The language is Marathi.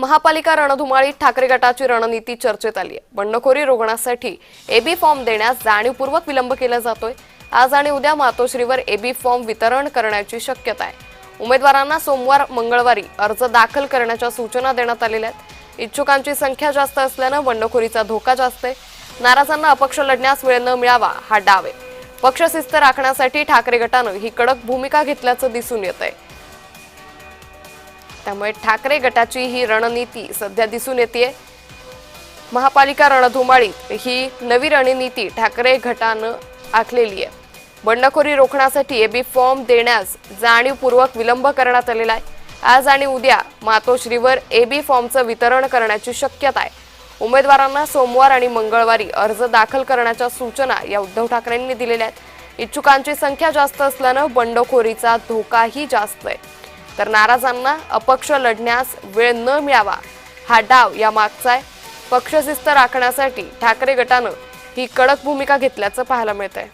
महापालिका रणधुमाळीत ठाकरे गटाची रणनीती चर्चेत आली आहे। बंडखोरी रोखण्यासाठी एबी फॉर्म देण्यास जाणीवपूर्वक विलंब केला जातोय। आज आणि उद्या मातोश्रीवर एबी फॉर्म वितरण करण्याची शक्यता आहे। उमेदवारांना सोमवार मंगळवारी अर्ज दाखल करण्याच्या सूचना देण्यात आलेल्या आहेत। इच्छुकांची संख्या जास्त असल्याने बंडखोरीचा धोका जास्त आहे। नाराजांना अपक्ष लढण्यास वेळ न मिळावा हा डाव आहे। पक्षशिस्त राखण्यासाठी ठाकरे गटाने ही कडक भूमिका घेतल्याचं दिसून येत आहे। त्यामुळे ठाकरे गटाची ही रणनीती सध्या दिसून येते। महापालिका रणधुमाळीत ही नवी रणनीती ठाकरे गटाने आखलेली आहे। बंडखोरी रोखण्यासाठी एबी फॉर्म देण्यास जाणीवपूर्वक विलंब करण्यात आलेला आहे। आज आणि उद्या मातोश्रीवर एबी फॉर्मचं वितरण करण्याची शक्यता आहे। उमेदवारांना सोमवार आणि मंगळवारी अर्ज दाखल करण्याच्या सूचना या उद्धव ठाकरेंनी दिलेल्या आहेत। इच्छुकांची संख्या जास्त असल्याने बंडखोरीचा धोकाही जास्त आहे। तर नाराजांना अपक्ष लढण्यास वेळ न मिळावा हा डाव या मागचा आहे। पक्षशिस्त राखण्यासाठी ठाकरे गटाने ही कडक भूमिका घेतल्याचं पाहायला मिळतंय।